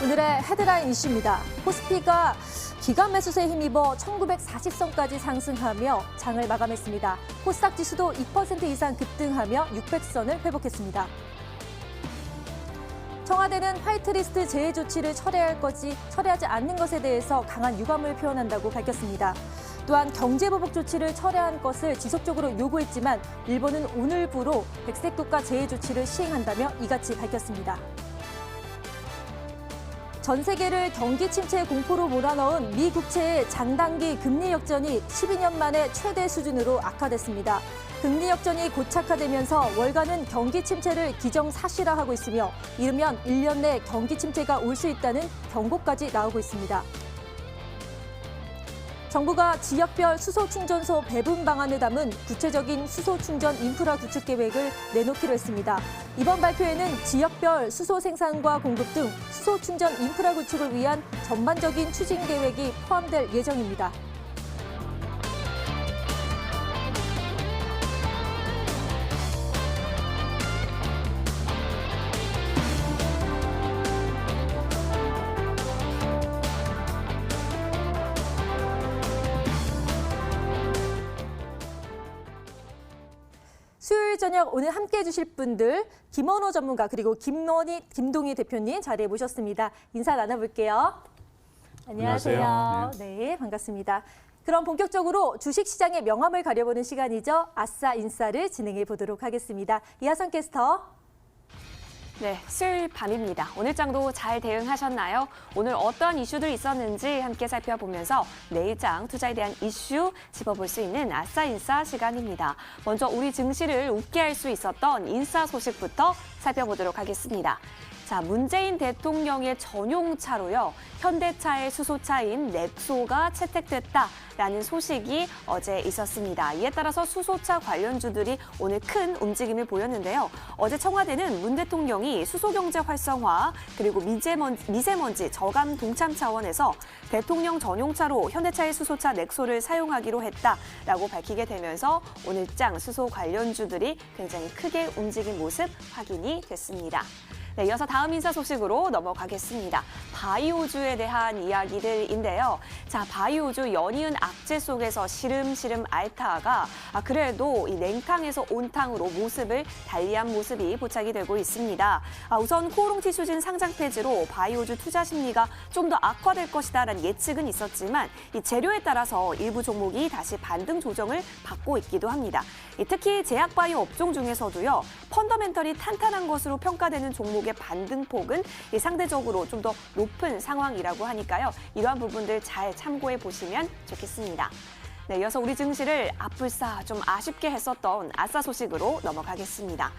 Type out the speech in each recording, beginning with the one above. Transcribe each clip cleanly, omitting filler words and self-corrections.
오늘의 헤드라인 이슈입니다. 코스피가 기관 매수세에 힘입어 1940선까지 상승하며 장을 마감했습니다. 코스닥 지수도 2% 이상 급등하며 600선을 회복했습니다. 청와대는 화이트리스트 제외 조치를 철회하지 않는 것에 대해서 강한 유감을 표현한다고 밝혔습니다. 또한 경제보복 조치를 철회한 것을 지속적으로 요구했지만 일본은 오늘부로 백색국가 제외 조치를 시행한다며 이같이 밝혔습니다. 전 세계를 경기 침체 공포로 몰아넣은 미 국채의 장단기 금리 역전이 12년 만에 최대 수준으로 악화됐습니다. 금리 역전이 고착화되면서 월가는 경기 침체를 기정사실화하고 있으며 이르면 1년 내 경기 침체가 올 수 있다는 경고까지 나오고 있습니다. 정부가 지역별 수소충전소 배분 방안을 담은 구체적인 수소충전 인프라 구축 계획을 내놓기로 했습니다. 이번 발표에는 지역별 수소 생산과 공급 등 수소충전 인프라 구축을 위한 전반적인 추진 계획이 포함될 예정입니다. 수요일 저녁 오늘 함께해 주실 분들 김원호 전문가 그리고 김동희 대표님 자리에 모셨습니다. 인사 나눠볼게요. 안녕하세요. 네, 반갑습니다. 그럼 본격적으로 주식시장의 명암을 가려보는 시간이죠. 아싸 인싸를 진행해 보도록 하겠습니다. 이하선 캐스터. 네, 수요일 밤입니다. 오늘 장도 잘 대응하셨나요? 오늘 어떤 이슈들이 있었는지 함께 살펴보면서 내일장 투자에 대한 이슈 짚어볼 수 있는 아싸 인싸 시간입니다. 먼저 우리 증시를 웃게 할 수 있었던 인싸 소식부터 살펴보도록 하겠습니다. 자, 문재인 대통령의 전용차로요. 현대차의 수소차인 넥소가 채택됐다라는 소식이 어제 있었습니다. 이에 따라서 수소차 관련주들이 오늘 큰 움직임을 보였는데요. 어제 청와대는 문 대통령이 수소경제 활성화 그리고 미세먼지 저감 동참 차원에서 대통령 전용차로 현대차의 수소차 넥소를 사용하기로 했다라고 밝히게 되면서 오늘장 수소 관련주들이 굉장히 크게 움직인 모습 확인이 됐습니다. 네, 이어서 다음 인사 소식으로 넘어가겠습니다. 바이오주에 대한 이야기들인데요. 자, 바이오주 연이은 악재 속에서 시름시름 앓다가 그래도 이 냉탕에서 온탕으로 모습을 달리한 모습이 포착이 되고 있습니다. 우선 코오롱티슈진 상장 폐지로 바이오주 투자 심리가 좀 더 악화될 것이다라는 예측은 있었지만 이 재료에 따라서 일부 종목이 다시 반등 조정을 받고 있기도 합니다. 특히 제약바이오 업종 중에서도요. 펀더멘털이 탄탄한 것으로 평가되는 종목의 반등폭은 상대적으로 좀 더 높은 상황이라고 하니까요. 이러한 부분들 잘 참고해 보시면 좋겠습니다. 네, 이어서 우리 증시를 아뿔싸 좀 아쉽게 했었던 아싸 소식으로 넘어가겠습니다.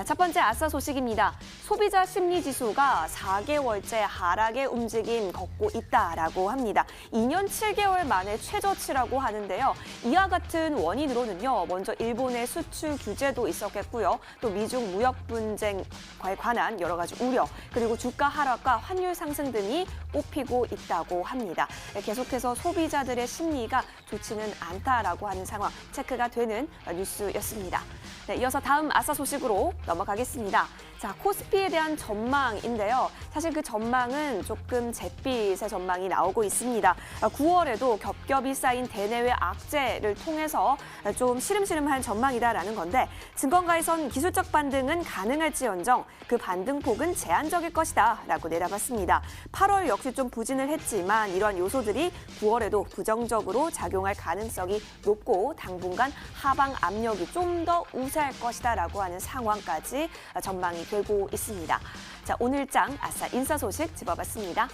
첫 번째 아싸 소식입니다. 소비자 심리지수가 4개월째 하락의 움직임 걷고 있다라고 합니다. 2년 7개월 만에 최저치라고 하는데요. 이와 같은 원인으로는요. 먼저 일본의 수출 규제도 있었겠고요. 또 미중 무역 분쟁에 관한 여러 가지 우려, 그리고 주가 하락과 환율 상승 등이 꼽히고 있다고 합니다. 계속해서 소비자들의 심리가 좋지는 않다라고 하는 상황 체크가 되는 뉴스였습니다. 네, 이어서 다음 아싸 소식으로 넘어가겠습니다. 자, 코스피에 대한 전망인데요. 사실 그 전망은 조금 잿빛의 전망이 나오고 있습니다. 9월에도 겹겹이 쌓인 대내외 악재를 통해서 좀 시름시름한 전망이다라는 건데 증권가에선 기술적 반등은 가능할지언정 그 반등폭은 제한적일 것이다라고 내다봤습니다. 8월 역시 좀 부진을 했지만 이러한 요소들이 9월에도 부정적으로 작용할 가능성이 높고 당분간 하방 압력이 좀 더 우세할 것이다라고 하는 상황까지 전망이 되고 있습니다. 자, 오늘장 아싸 인싸 소식 짚어봤습니다.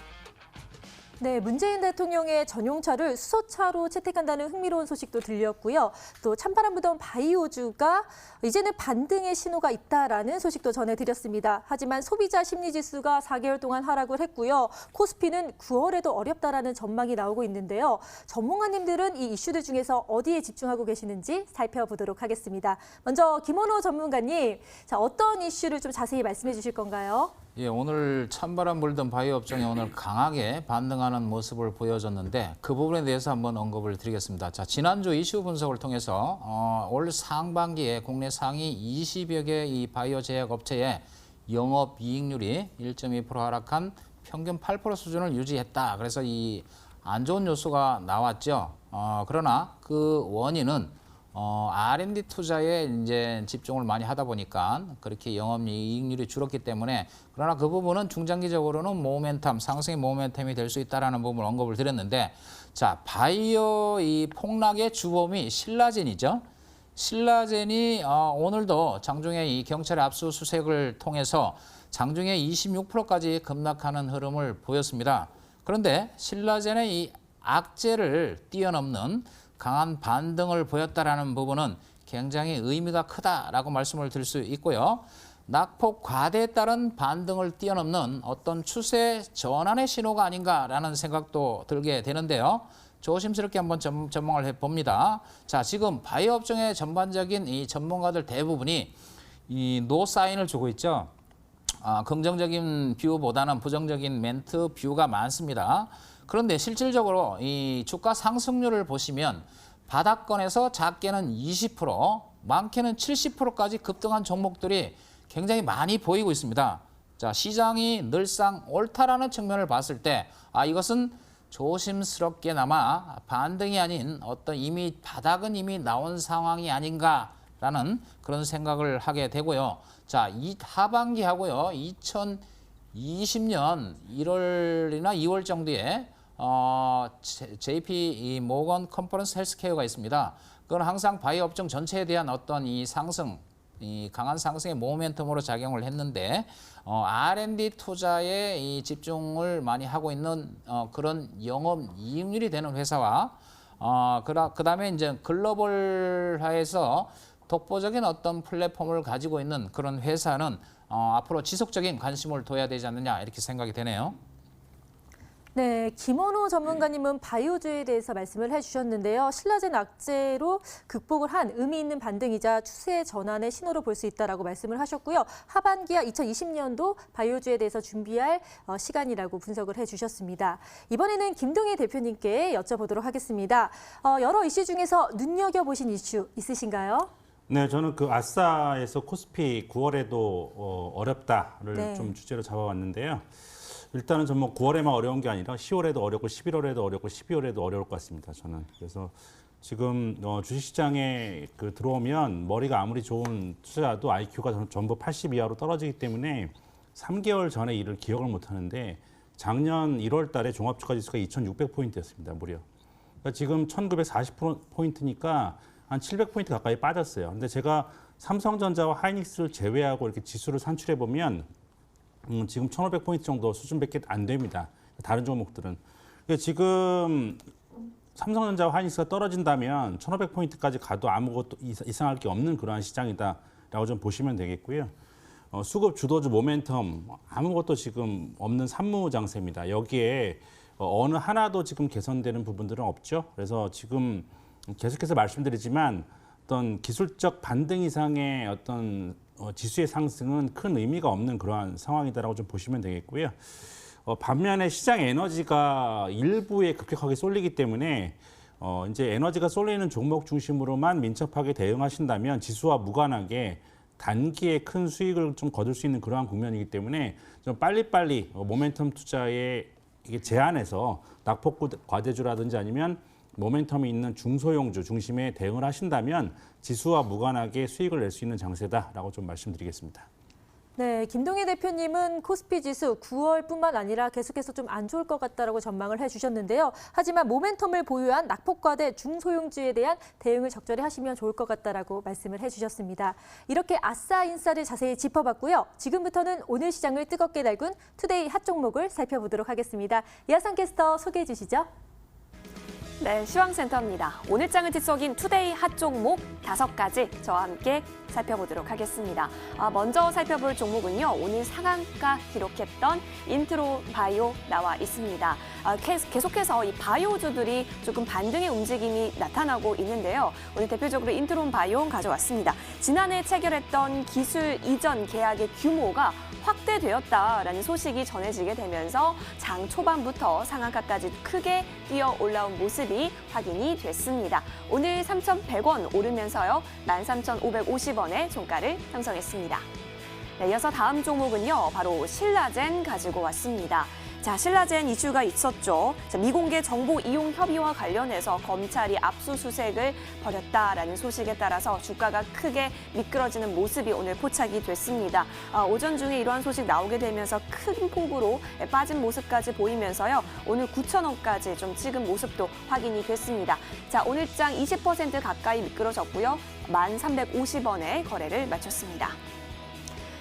네, 문재인 대통령의 전용차를 수소차로 채택한다는 흥미로운 소식도 들렸고요. 또 찬바람 부던 바이오주가 이제는 반등의 신호가 있다라는 소식도 전해드렸습니다. 하지만 소비자 심리지수가 4개월 동안 하락을 했고요. 코스피는 9월에도 어렵다라는 전망이 나오고 있는데요. 전문가님들은 이 이슈들 중에서 어디에 집중하고 계시는지 살펴보도록 하겠습니다. 먼저 김원호 전문가님, 자, 어떤 이슈를 좀 자세히 말씀해 주실 건가요? 예, 오늘 찬바람 불던 바이오 업종이 오늘 강하게 반등하는 모습을 보여줬는데 그 부분에 대해서 한번 언급을 드리겠습니다. 자, 지난주 이슈 분석을 통해서 올 상반기에 국내 상위 20여 개 이 바이오 제약 업체의 영업 이익률이 1.2% 하락한 평균 8% 수준을 유지했다. 그래서 이 안 좋은 요소가 나왔죠. 그러나 그 원인은 R&D 투자에 이제 집중을 많이 하다 보니까 그렇게 영업이익률이 줄었기 때문에, 그러나 그 부분은 중장기적으로는 모멘텀, 상승의 모멘텀이 될 수 있다라는 부분을 언급을 드렸는데, 자, 바이오 이 폭락의 주범이 신라젠이죠. 신라젠이 오늘도 장중에 이 경찰의 압수수색을 통해서 장중에 26%까지 급락하는 흐름을 보였습니다. 그런데 신라젠의 이 악재를 뛰어넘는 강한 반등을 보였다라는 부분은 굉장히 의미가 크다라고 말씀을 드릴 수 있고요. 낙폭 과대에 따른 반등을 뛰어넘는 어떤 추세 전환의 신호가 아닌가라는 생각도 들게 되는데요. 조심스럽게 한번 전망을 해봅니다. 자, 지금 바이오 업종의 전반적인 이 전문가들 대부분이 이 노 사인을 주고 있죠. 긍정적인 뷰보다는 부정적인 멘트 뷰가 많습니다. 그런데 실질적으로 이 주가 상승률을 보시면 바닥권에서 작게는 20%, 많게는 70%까지 급등한 종목들이 굉장히 많이 보이고 있습니다. 자, 시장이 늘상 옳다라는 측면을 봤을 때 이것은 조심스럽게나마 반등이 아닌 어떤 이미 바닥은 이미 나온 상황이 아닌가라는 그런 생각을 하게 되고요. 자, 이 하반기하고요, 2020년 1월이나 2월 정도에 JP 모건 컨퍼런스 헬스케어가 있습니다. 그건 항상 바이오 업종 전체에 대한 어떤 이 상승, 이 강한 상승의 모멘텀으로 작용을 했는데, R&D 투자에 이 집중을 많이 하고 있는 그런 영업 이익률이 되는 회사와 그다음에 이제 글로벌화에서 독보적인 어떤 플랫폼을 가지고 있는 그런 회사는 앞으로 지속적인 관심을 둬야 되지 않느냐, 이렇게 생각이 되네요. 네, 김원호 전문가님은 바이오주에 대해서 말씀을 해주셨는데요. 신라젠 악재로 극복을 한 의미 있는 반등이자 추세 전환의 신호로 볼 수 있다라고 말씀을 하셨고요. 하반기와 2020년도 바이오주에 대해서 준비할 시간이라고 분석을 해주셨습니다. 이번에는 김동희 대표님께 여쭤보도록 하겠습니다. 여러 이슈 중에서 눈여겨보신 이슈 있으신가요? 네, 저는 그 아싸에서 코스피 9월에도 어렵다를 네. 좀 주제로 잡아왔는데요. 일단은 전 뭐 9월에만 어려운 게 아니라 10월에도 어렵고 11월에도 어렵고 12월에도 어려울 것 같습니다. 저는. 그래서 지금 주식시장에 들어오면 머리가 아무리 좋은 투자자도 IQ가 전부 80 이하로 떨어지기 때문에 3개월 전에 일을 기억을 못 하는데, 작년 1월 달에 종합주가지수가 2,600포인트였습니다. 무려. 그러니까 지금 1,940포인트니까 한 700포인트 가까이 빠졌어요. 근데 제가 삼성전자와 하이닉스를 제외하고 이렇게 지수를 산출해 보면 지금 1,500포인트 정도 수준밖에 안 됩니다. 다른 종목들은. 지금 삼성전자와 하이닉스가 떨어진다면 1,500포인트까지 가도 아무것도 이상할 게 없는 그러한 시장이다라고 좀 보시면 되겠고요. 수급 주도주 모멘텀 아무것도 지금 없는 산무 장세입니다. 여기에 어느 하나도 지금 개선되는 부분들은 없죠. 그래서 지금 계속해서 말씀드리지만 어떤 기술적 반등 이상의 어떤 지수의 상승은 큰 의미가 없는 그러한 상황이다라고 좀 보시면 되겠고요. 반면에 시장 에너지가 일부에 급격하게 쏠리기 때문에 이제 에너지가 쏠리는 종목 중심으로만 민첩하게 대응하신다면 지수와 무관하게 단기에 큰 수익을 좀 거둘 수 있는 그러한 국면이기 때문에 좀 빨리빨리 모멘텀 투자에 이게 제한해서 낙폭 과대주라든지 아니면 모멘텀이 있는 중소형주 중심에 대응을 하신다면 지수와 무관하게 수익을 낼 수 있는 장세다라고 좀 말씀드리겠습니다. 네, 김동희 대표님은 코스피 지수 9월뿐만 아니라 계속해서 좀 안 좋을 것 같다라고 전망을 해주셨는데요. 하지만 모멘텀을 보유한 낙폭과대 중소형주에 대한 대응을 적절히 하시면 좋을 것 같다라고 말씀을 해주셨습니다. 이렇게 아싸인싸를 자세히 짚어봤고요. 지금부터는 오늘 시장을 뜨겁게 달군 투데이 핫 종목을 살펴보도록 하겠습니다. 이하상 캐스터 소개해 주시죠. 네, 시황센터입니다. 오늘 장을 뒤섞인 투데이 핫 종목 5가지 저와 함께 살펴보도록 하겠습니다. 먼저 살펴볼 종목은요, 오늘 상한가 기록했던 인트론 바이오 나와 있습니다. 계속해서 이 바이오주들이 조금 반등의 움직임이 나타나고 있는데요. 오늘 대표적으로 인트론 바이오 가져왔습니다. 지난해 체결했던 기술 이전 계약의 규모가 확대되었다라는 소식이 전해지게 되면서 장 초반부터 상한가까지 크게 뛰어 올라온 모습이 확인이 됐습니다. 오늘 3,100원 오르면서요, 13,550원의 종가를 형성했습니다. 네, 이어서 다음 종목은요, 바로 신라젠 가지고 왔습니다. 자, 신라젠 이슈가 있었죠. 자, 미공개 정보 이용 협의와 관련해서 검찰이 압수수색을 벌였다라는 소식에 따라서 주가가 크게 미끄러지는 모습이 오늘 포착이 됐습니다. 오전 중에 이러한 소식 나오게 되면서 큰 폭으로 빠진 모습까지 보이면서요. 오늘 9,000원까지 좀 찍은 모습도 확인이 됐습니다. 자, 오늘장 20% 가까이 미끄러졌고요. 1,350원에 거래를 마쳤습니다.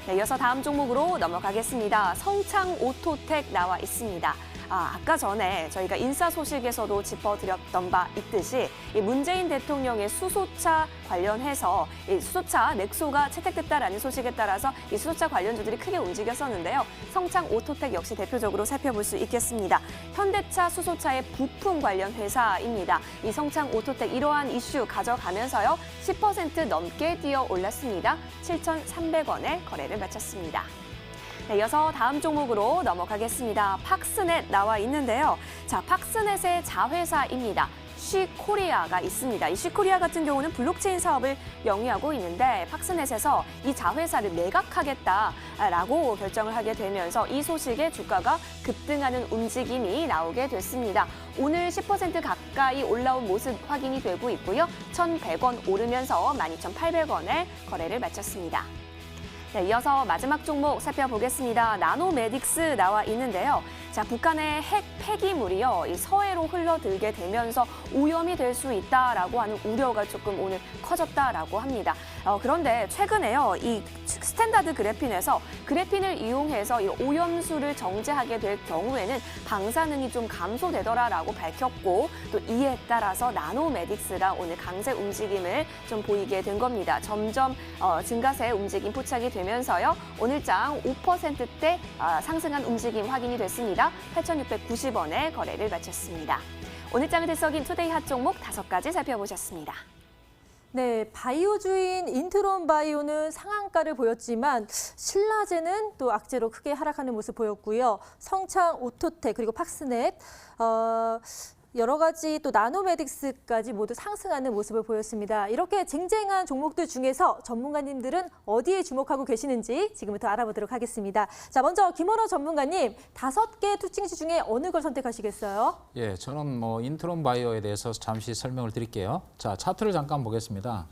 네, 이어서 다음 종목으로 넘어가겠습니다. 성창 오토텍 나와 있습니다. 아까 전에 저희가 인사 소식에서도 짚어드렸던 바 있듯이 이 문재인 대통령의 수소차 관련해서 이 수소차 넥소가 채택됐다라는 소식에 따라서 이 수소차 관련주들이 크게 움직였었는데요. 성창 오토텍 역시 대표적으로 살펴볼 수 있겠습니다. 현대차 수소차의 부품 관련 회사입니다. 이 성창 오토텍 이러한 이슈 가져가면서요. 10% 넘게 뛰어 올랐습니다. 7,300원에 거래를 마쳤습니다. 네, 이어서 다음 종목으로 넘어가겠습니다. 팍스넷 나와 있는데요. 자, 팍스넷의 자회사입니다. 쉬코리아가 있습니다. 이 쉬코리아 같은 경우는 블록체인 사업을 영위하고 있는데 팍스넷에서 이 자회사를 매각하겠다라고 결정을 하게 되면서 이 소식에 주가가 급등하는 움직임이 나오게 됐습니다. 오늘 10% 가까이 올라온 모습 확인이 되고 있고요. 1,100원 오르면서 12,800원에 거래를 마쳤습니다. 네, 이어서 마지막 종목 살펴보겠습니다. 나노메딕스 나와 있는데요. 자, 북한의 핵 폐기물이요, 이 서해로 흘러들게 되면서 오염이 될 수 있다라고 하는 우려가 조금 오늘 커졌다라고 합니다. 그런데 최근에요, 이 스탠다드 그래핀에서 그래핀을 이용해서 이 오염수를 정제하게 될 경우에는 방사능이 좀 감소되더라라고 밝혔고 또 이에 따라서 나노메딕스가 오늘 강세 움직임을 좀 보이게 된 겁니다. 점점 증가세 움직임 포착이 되면서요, 오늘장 5%대 상승한 움직임 확인이 됐습니다. 8,690원에 거래를 마쳤습니다. 오늘 장을 들썩인 투데이 핫 종목 5가지 살펴보셨습니다. 네, 바이오주인 인트론 바이오는 상한가를 보였지만 신라젠은 또 악재로 크게 하락하는 모습 보였고요. 성창 오토텍 그리고 팍스넷 여러 가지 또 나노메딕스까지 모두 상승하는 모습을 보였습니다. 이렇게 쟁쟁한 종목들 중에서 전문가님들은 어디에 주목하고 계시는지 지금부터 알아보도록 하겠습니다. 자, 먼저 김원호 전문가님, 5개 투칭시 중에 어느 걸 선택하시겠어요? 예, 저는 인트론 바이오에 대해서 잠시 설명을 드릴게요. 자, 차트를 잠깐 보겠습니다.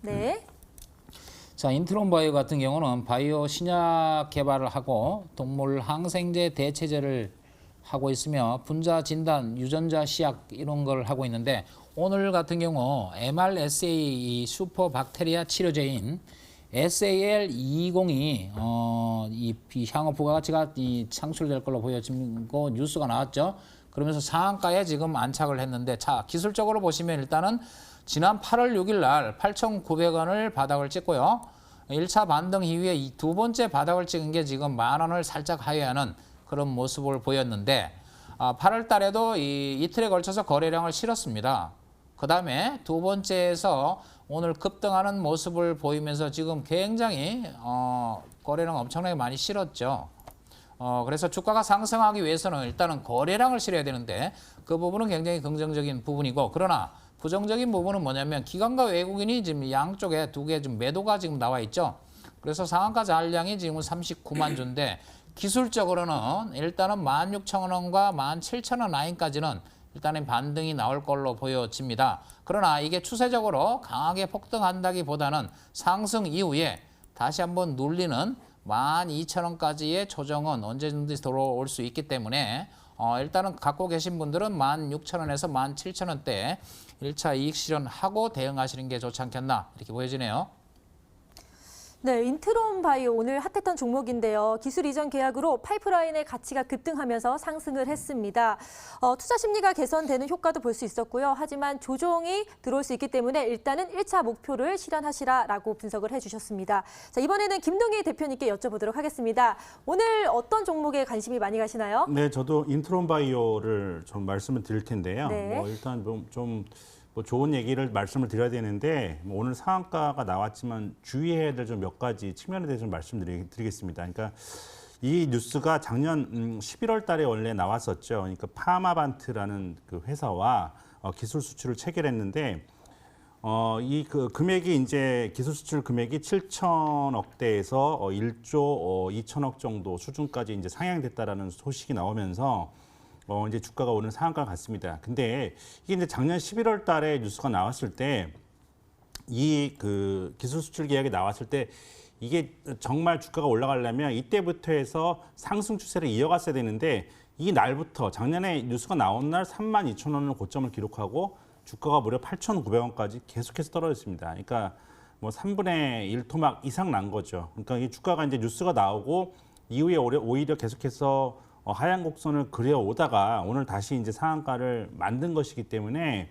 네. 자, 인트론 바이오 같은 경우는 바이오 신약 개발을 하고 동물 항생제 대체제를 하고 있으며 분자 진단, 유전자 시약 이런 걸 하고 있는데 오늘 같은 경우 MRSA 슈퍼 박테리아 치료제인 SAL220이 이 향후 부가가치가 창출될 걸로 보여지고 뉴스가 나왔죠. 그러면서 상한가에 지금 안착을 했는데 자, 기술적으로 보시면 일단은 지난 8월 6일 날 8,900원을 바닥을 찍고요. 1차 반등 이후에 이 두 번째 바닥을 찍은 게 지금 10,000원을 살짝 하회하는 그런 모습을 보였는데 8월 달에도 이틀에 걸쳐서 거래량을 실었습니다. 그 다음에 두 번째에서 오늘 급등하는 모습을 보이면서 지금 굉장히 거래량 엄청나게 많이 실었죠. 그래서 주가가 상승하기 위해서는 일단은 거래량을 실어야 되는데 그 부분은 굉장히 긍정적인 부분이고 그러나 부정적인 부분은 뭐냐면 기관과 외국인이 지금 양쪽에 두 개 지금 매도가 지금 나와 있죠. 그래서 상한가 잔량이 지금 39만 주인데 기술적으로는 일단은 16,000원과 17,000원 라인까지는 일단은 반등이 나올 걸로 보여집니다. 그러나 이게 추세적으로 강하게 폭등한다기보다는 상승 이후에 다시 한번 눌리는 12,000원까지의 조정은 언제든지 들어올 수 있기 때문에 일단은 갖고 계신 분들은 16,000원에서 17,000원대 1차 이익 실현하고 대응하시는 게 좋지 않겠나 이렇게 보여지네요. 네, 인트론 바이오 오늘 핫했던 종목인데요. 기술 이전 계약으로 파이프라인의 가치가 급등하면서 상승을 했습니다. 투자 심리가 개선되는 효과도 볼 수 있었고요. 하지만 조정이 들어올 수 있기 때문에 일단은 1차 목표를 실현하시라라고 분석을 해주셨습니다. 자, 이번에는 김동희 대표님께 여쭤보도록 하겠습니다. 오늘 어떤 종목에 관심이 많이 가시나요? 네, 저도 인트론 바이오를 좀 말씀을 드릴 텐데요. 네. 일단 좀 좋은 얘기를 말씀을 드려야 되는데 오늘 상한가가 나왔지만 주의해야 될 좀 몇 가지 측면에 대해서 좀 말씀드리겠습니다. 그러니까 이 뉴스가 작년 11월 달에 원래 나왔었죠. 그러니까 파마반트라는 그 회사와 기술 수출을 체결했는데 이 그 금액이 이제 기술 수출 금액이 7천억대에서 1조 2천억 정도 수준까지 이제 상향됐다라는 소식이 나오면서 이제 주가가 오늘 상한가 갔습니다. 근데 이게 이제 작년 11월 달에 뉴스가 나왔을 때 이 그 기술 수출 계약이 나왔을 때 이게 정말 주가가 올라가려면 이때부터 해서 상승 추세를 이어갔어야 되는데 이 날부터 작년에 뉴스가 나온 날 32,000원을 고점을 기록하고 주가가 무려 8,900원까지 계속해서 떨어졌습니다. 그러니까 뭐 3분의 1 토막 이상 난 거죠. 그러니까 이 주가가 이제 뉴스가 나오고 이후에 오히려 계속해서 하향 곡선을 그려오다가 오늘 다시 이제 상한가를 만든 것이기 때문에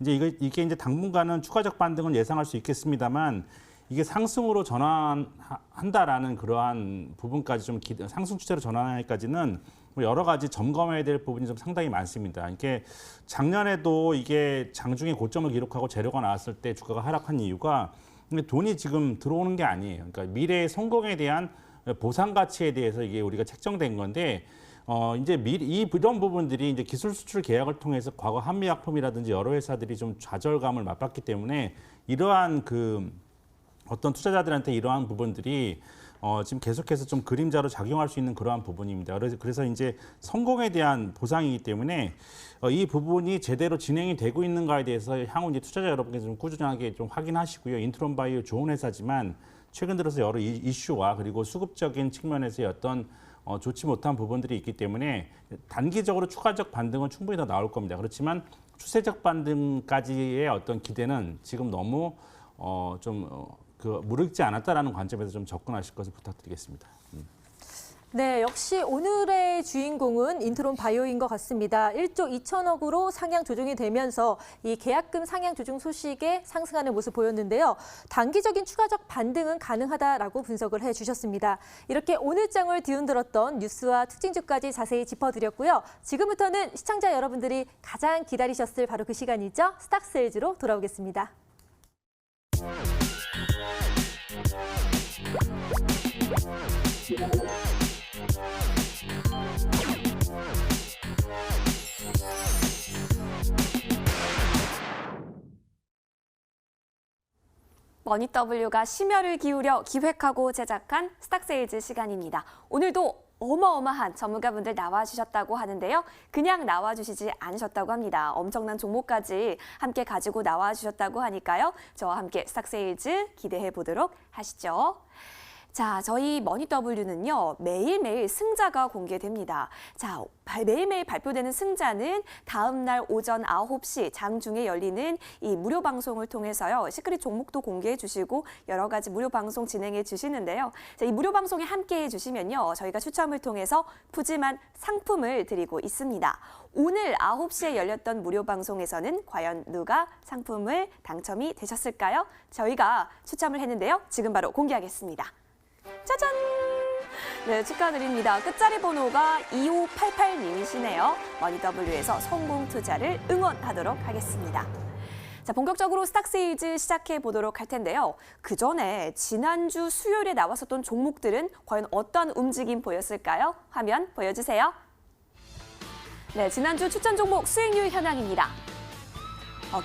이제 이게 이제 당분간은 추가적 반등은 예상할 수 있겠습니다만 이게 상승으로 전환한다라는 그러한 부분까지 좀 상승 추세로 전환하기까지는 뭐 여러 가지 점검해야 될 부분이 좀 상당히 많습니다. 이게 작년에도 이게 장중에 고점을 기록하고 재료가 나왔을 때 주가가 하락한 이유가 돈이 지금 들어오는 게 아니에요. 그러니까 미래의 성공에 대한 보상 가치에 대해서 이게 우리가 책정된 건데 이제 이런 부분들이 이제 기술 수출 계약을 통해서 과거 한미약품이라든지 여러 회사들이 좀 좌절감을 맛봤기 때문에 이러한 그 어떤 투자자들한테 이러한 부분들이 지금 계속해서 좀 그림자로 작용할 수 있는 그러한 부분입니다. 그래서 이제 성공에 대한 보상이기 때문에 이 부분이 제대로 진행이 되고 있는가에 대해서 향후 이제 투자자 여러분께서 좀 꾸준하게 좀 확인하시고요. 인트론 바이오 좋은 회사지만 최근 들어서 여러 이슈와 그리고 수급적인 측면에서의 어떤 좋지 못한 부분들이 있기 때문에 단기적으로 추가적 반등은 충분히 더 나올 겁니다. 그렇지만 추세적 반등까지의 어떤 기대는 지금 너무 무르익지 않았다라는 관점에서 좀 접근하실 것을 부탁드리겠습니다. 네, 역시 오늘의 주인공은 인트론 바이오인 것 같습니다. 1조 2천억으로 상향 조정이 되면서 이 계약금 상향 조정 소식에 상승하는 모습 보였는데요. 단기적인 추가적 반등은 가능하다라고 분석을 해주셨습니다. 이렇게 오늘 장을 뒤흔들었던 뉴스와 특징주까지 자세히 짚어드렸고요. 지금부터는 시청자 여러분들이 가장 기다리셨을 바로 그 시간이죠. 스탁스에이즈로 돌아오겠습니다. 머니W가 심혈을 기울여 기획하고 제작한 스탁세일즈 시간입니다. 오늘도 어마어마한 전문가분들 나와주셨다고 하는데요. 그냥 나와주시지 않으셨다고 합니다. 엄청난 종목까지 함께 가지고 나와주셨다고 하니까요. 저와 함께 스탁세일즈 기대해 보도록 하시죠. 자, 저희 머니W는요, 매일매일 승자가 공개됩니다. 자, 매일매일 발표되는 승자는 다음 날 오전 9시 장중에 열리는 이 무료 방송을 통해서요, 시크릿 종목도 공개해 주시고 여러 가지 무료 방송 진행해 주시는데요. 자, 이 무료 방송에 함께 해 주시면요, 저희가 추첨을 통해서 푸짐한 상품을 드리고 있습니다. 오늘 9시에 열렸던 무료 방송에서는 과연 누가 상품을 당첨이 되셨을까요? 저희가 추첨을 했는데요. 지금 바로 공개하겠습니다. 짜잔! 네, 축하드립니다. 끝자리 번호가 2588님이시네요. 머니W에서 성공 투자를 응원하도록 하겠습니다. 자, 본격적으로 스탁세일즈 시작해 보도록 할 텐데요. 그 전에 지난주 수요일에 나왔었던 종목들은 과연 어떤 움직임 보였을까요? 화면 보여주세요. 네, 지난주 추천 종목 수익률 현황입니다.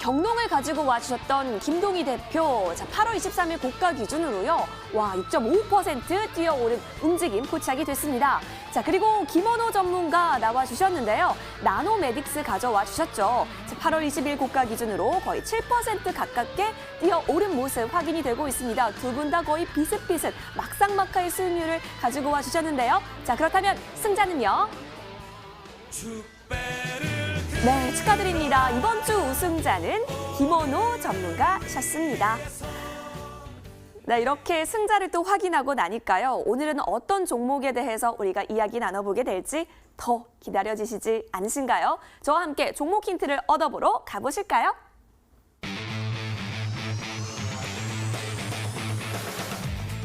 경농을 가지고 와주셨던 김동희 대표, 자, 8월 23일 고가 기준으로요, 와, 6.55% 뛰어오른 움직임 포착이 됐습니다. 자, 그리고 김원호 전문가 나와주셨는데요. 나노메딕스 가져와 주셨죠. 자, 8월 20일 고가 기준으로 거의 7% 가깝게 뛰어오른 모습 확인이 되고 있습니다. 두 분 다 거의 비슷비슷 막상막하의 수익률을 가지고 와 주셨는데요. 자, 그렇다면 승자는요? 네, 축하드립니다. 이번 주 우승자는 김원호 전문가셨습니다. 네, 이렇게 승자를 또 확인하고 나니까요. 오늘은 어떤 종목에 대해서 우리가 이야기 나눠보게 될지 더 기다려지시지 않으신가요? 저와 함께 종목 힌트를 얻어보러 가보실까요?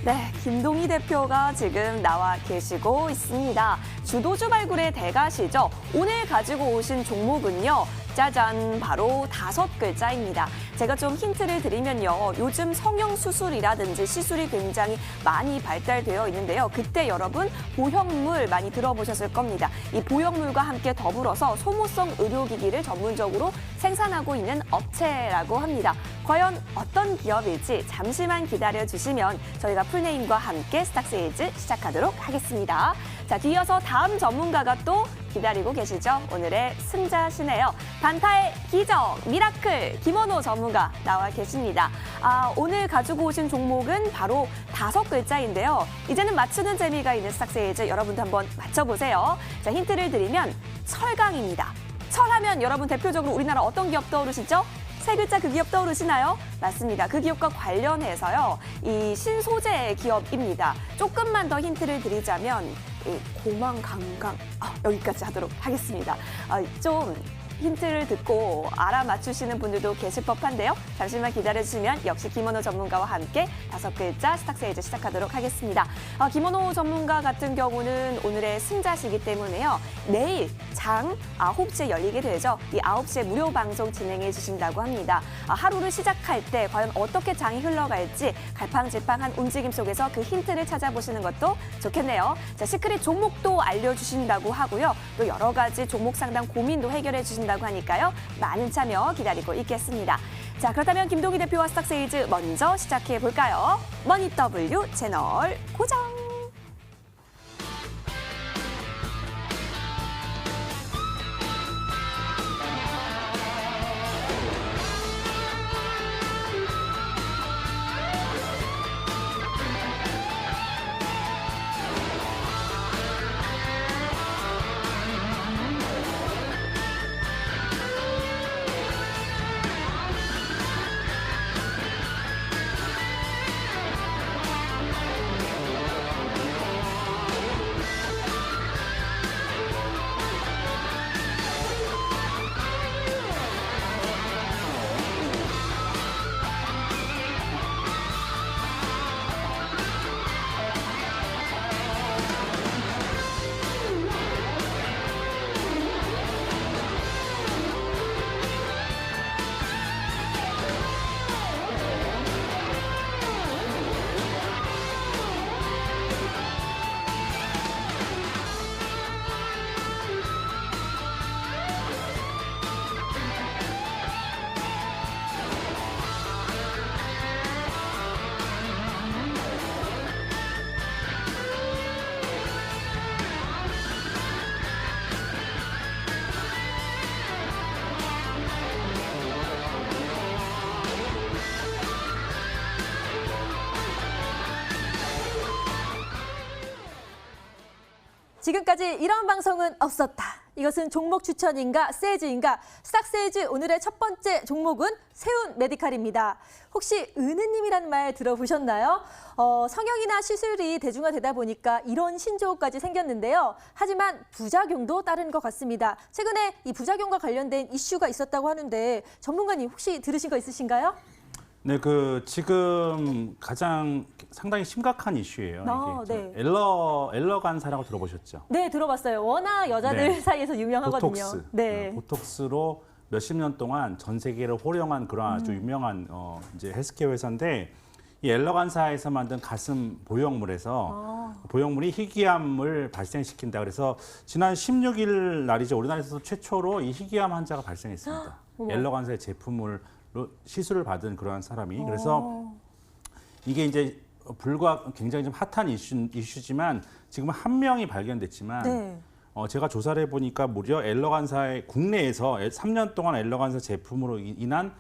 네, 김동희 대표가 지금 나와 계시고 있습니다. 주도주 발굴의 대가시죠. 오늘 가지고 오신 종목은요, 짜잔, 바로 5글자입니다. 제가 좀 힌트를 드리면요. 요즘 성형수술이라든지 시술이 굉장히 많이 발달되어 있는데요. 그때 여러분 보형물 많이 들어보셨을 겁니다. 이 보형물과 함께 더불어서 소모성 의료기기를 전문적으로 생산하고 있는 업체라고 합니다. 과연 어떤 기업일지 잠시만 기다려주시면 저희가 풀네임과 함께 스탁스에이즈 시작하도록 하겠습니다. 자, 뒤이어서 다음 전문가가 또 기다리고 계시죠? 오늘의 승자시네요. 단타의 기적, 미라클, 김원호 전문가 나와 계십니다. 오늘 가지고 오신 종목은 바로 5글자인데요. 이제는 맞추는 재미가 있는 스탁스에이즈 여러분도 한번 맞춰보세요. 자, 힌트를 드리면 철강입니다. 철하면 여러분 대표적으로 우리나라 어떤 기업 떠오르시죠? 3글자 그 기업 떠오르시나요? 맞습니다. 그 기업과 관련해서요. 이 신소재 기업입니다. 조금만 더 힌트를 드리자면 고망강강 여기까지 하도록 하겠습니다. 좀 힌트를 듣고 알아맞추시는 분들도 계실 법한데요. 잠시만 기다려주시면 역시 김원호 전문가와 함께 5글자 스탁스에이즈 시작하도록 하겠습니다. 김원호 전문가 같은 경우는 오늘의 승자시기 때문에요. 내일 장 9시에 열리게 되죠. 이 9시에 무료 방송 진행해 주신다고 합니다. 하루를 시작할 때 과연 어떻게 장이 흘러갈지 갈팡질팡한 움직임 속에서 그 힌트를 찾아보시는 것도 좋겠네요. 자, 시크릿 종목도 알려주신다고 하고요. 또 여러 가지 종목 상담 고민도 해결해 주신다고 하니까요. 많은 참여 기다리고 있겠습니다. 자, 그렇다면 김동희 대표와 스탁스에이즈 먼저 시작해 볼까요? 머니W 채널 고정! 지금까지 이런 방송은 없었다. 이것은 종목 추천인가 세즈인가? 스탁스에이즈 오늘의 첫 번째 종목은 세운 메디칼입니다. 혹시 은은님이라는 말 들어보셨나요? 성형이나 시술이 대중화되다 보니까 이런 신조어까지 생겼는데요. 하지만 부작용도 따른 것 같습니다. 최근에 이 부작용과 관련된 이슈가 있었다고 하는데 전문가님 혹시 들으신 거 있으신가요? 네, 지금 가장 상당히 심각한 이슈예요. 이게 네. 엘러 간사라고 들어보셨죠? 네, 들어봤어요. 워낙 여자들 네. 사이에서 유명하거든요. 보톡스. 네. 보톡스로 몇십 년 동안 전 세계를 호령한 그런 아주 유명한 이제 헬스케어 회사인데 이 엘러 간사에서 만든 가슴 보형물에서 보형물이 희귀암을 발생시킨다. 그래서 지난 16일 날이죠. 우리나라에서 최초로 이 희귀암 환자가 발생했습니다. 엘러 간사의 제품을 시술을 받은 그러한 사람이. 그래서 이게 이제 불과 굉장히 좀 핫한 이슈지만 지금 한 명이 발견됐지만 네. 제가 조사를 해보니까 무려 엘러간사의 국내에서 3년 동안 엘러간사 제품으로 인한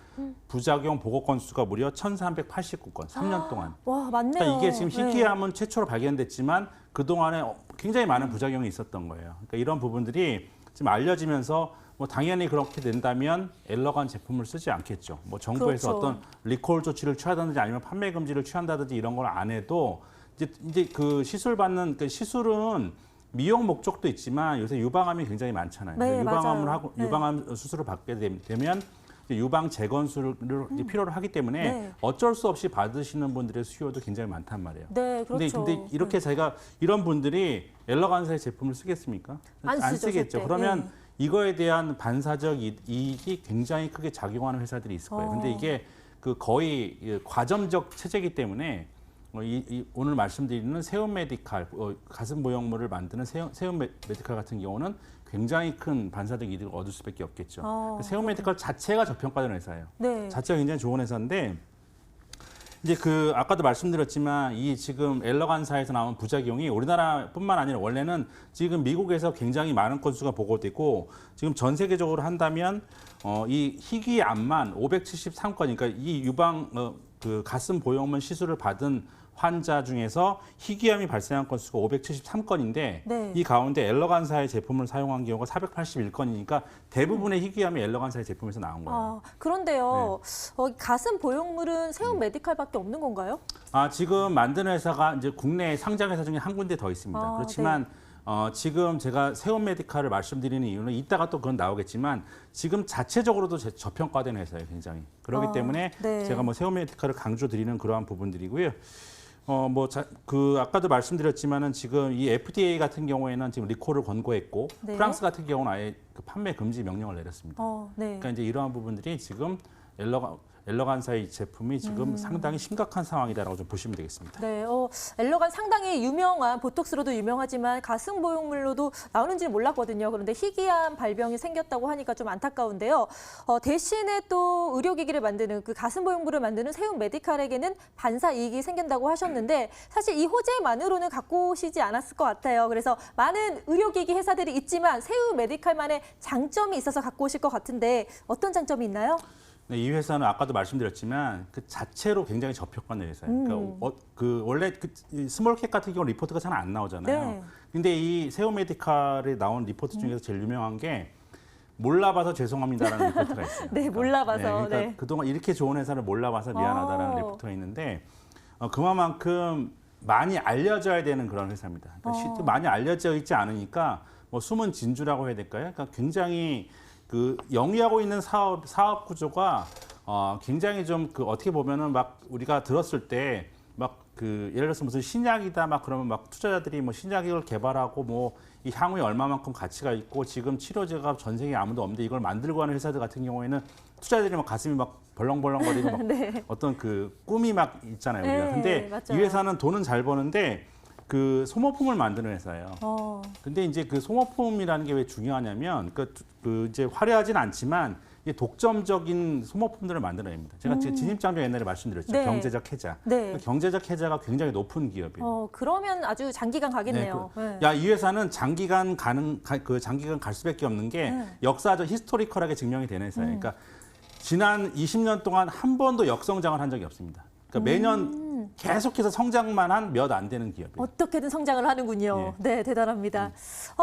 부작용 보고 건수가 무려 1,389건, 3년 동안. 와, 맞네요. 그러니까 이게 지금 네. 희귀암은 최초로 발견됐지만 그동안에 굉장히 많은 부작용이 있었던 거예요. 그러니까 이런 부분들이 지금 알려지면서 뭐 당연히 그렇게 된다면 엘러간 제품을 쓰지 않겠죠. 뭐 정부에서 그렇죠. 어떤 리콜 조치를 취하든지 아니면 판매 금지를 취한다든지 이런 걸 안 해도 이제 그 시술 받는 그 시술은 미용 목적도 있지만 요새 유방암이 굉장히 많잖아요. 네, 유방암을 맞아요. 하고 네. 유방암 수술을 받게 되면 유방 재건술을 필요로 하기 때문에 네. 어쩔 수 없이 받으시는 분들의 수요도 굉장히 많단 말이에요. 네, 그렇죠. 근데 이렇게 제가 이런 분들이 엘러간사의 제품을 쓰겠습니까? 안 쓰죠, 쓰겠죠. 절대. 그러면 네. 이거에 대한 반사적 이익이 굉장히 크게 작용하는 회사들이 있을 거예요. 근데 이게 그 거의 과점적 체제이기 때문에 오늘 말씀드리는 세움 메디칼, 가슴 보형물을 만드는 세움 메디칼 같은 경우는 굉장히 큰 반사적 이득을 얻을 수밖에 없겠죠. 세움 메디칼 자체가 저평가된 회사예요. 네. 자체가 굉장히 좋은 회사인데 이제 그 아까도 말씀드렸지만 이 지금 엘러간사에서 나온 부작용이 우리나라뿐만 아니라 원래는 지금 미국에서 굉장히 많은 건수가 보고되고 지금 전 세계적으로 한다면 이 희귀암만 573건, 그러니까 이 그 가슴 보형물 시술을 받은 환자 중에서 희귀암이 발생한 건수가 573건인데 네. 이 가운데 엘러간사의 제품을 사용한 경우가 481건이니까 대부분의 희귀암이 엘러간사의 제품에서 나온 거예요. 그런데요, 가슴 보형물은 세움 메디칼밖에 없는 건가요? 지금 만드는 회사가 이제 국내 상장 회사 중에 한 군데 더 있습니다. 그렇지만 지금 제가 세움 메디칼을 말씀드리는 이유는 이따가 또 그건 나오겠지만 지금 자체적으로도 저평가된 회사예요, 굉장히. 그렇기 때문에 네. 제가 뭐 세움 메디칼을 강조드리는 그러한 부분들이고요. 아까도 말씀드렸지만은 지금 이 FDA 같은 경우에는 지금 리콜을 권고했고 네. 프랑스 같은 경우는 아예 그 판매 금지 명령을 내렸습니다. 네. 그러니까 이제 이러한 부분들이 지금 엘러간사의 제품이 지금 상당히 심각한 상황이다라고 좀 보시면 되겠습니다. 네, 엘러간 상당히 유명한 보톡스로도 유명하지만 가슴 보형물로도 나오는지는 몰랐거든요. 그런데 희귀암 발병이 생겼다고 하니까 좀 안타까운데요. 대신에 또 의료기기를 만드는 그 가슴 보형물을 만드는 세움 메디칼에게는 반사 이익이 생긴다고 하셨는데 사실 이 호재만으로는 갖고 오시지 않았을 것 같아요. 그래서 많은 의료기기 회사들이 있지만 세움 메디칼만의 장점이 있어서 갖고 오실 것 같은데 어떤 장점이 있나요? 네, 이 회사는 아까도 말씀드렸지만 그 자체로 굉장히 저평가된 회사예요. 그러니까 원래 이 스몰캡 같은 경우 리포트가 잘 안 나오잖아요. 네. 근데 이 세움 메디칼에 나온 리포트 중에서 제일 유명한 게 몰라봐서 죄송합니다라는 리포트가 있어요. 네, 몰라봐서. 그러니까 네. 그동안 이렇게 좋은 회사를 몰라봐서 미안하다라는 리포트가 있는데 그만큼 많이 알려져야 되는 그런 회사입니다. 그러니까 많이 알려져 있지 않으니까 뭐 숨은 진주라고 해야 될까요? 그러니까 굉장히 그 영위하고 있는 사업 구조가 굉장히 좀 그 어떻게 보면은 막 우리가 들었을 때 막 그 예를 들어서 무슨 신약이다 막 그러면 막 투자자들이 뭐 신약을 개발하고 뭐 이 향후에 얼마만큼 가치가 있고 지금 치료제가 전 세계에 아무도 없는데 이걸 만들고 하는 회사들 같은 경우에는 투자자들이 막 가슴이 막 벌렁벌렁거리고 막 네. 어떤 그 꿈이 막 있잖아요. 우리가. 네, 근데 맞아요. 이 회사는 돈은 잘 버는데 그 소모품을 만드는 회사예요. 근데 이제 그 소모품이라는 게 왜 중요하냐면 그 이제 화려하진 않지만 이게 독점적인 소모품들을 만들어냅니다. 제가 진입장벽 옛날에 말씀드렸죠. 네. 경제적 해자. 네. 그 경제적 해자가 굉장히 높은 기업이에요. 그러면 아주 장기간 가겠네요. 네. 이 회사는 장기간 갈 수밖에 없는 게 역사적 히스토리컬하게 증명이 되는 회사예요. 그러니까 지난 20년 동안 한 번도 역성장을 한 적이 없습니다. 그러니까 매년 계속해서 성장만 한 몇 안 되는 기업이에요. 어떻게든 성장을 하는군요. 네, 대단합니다.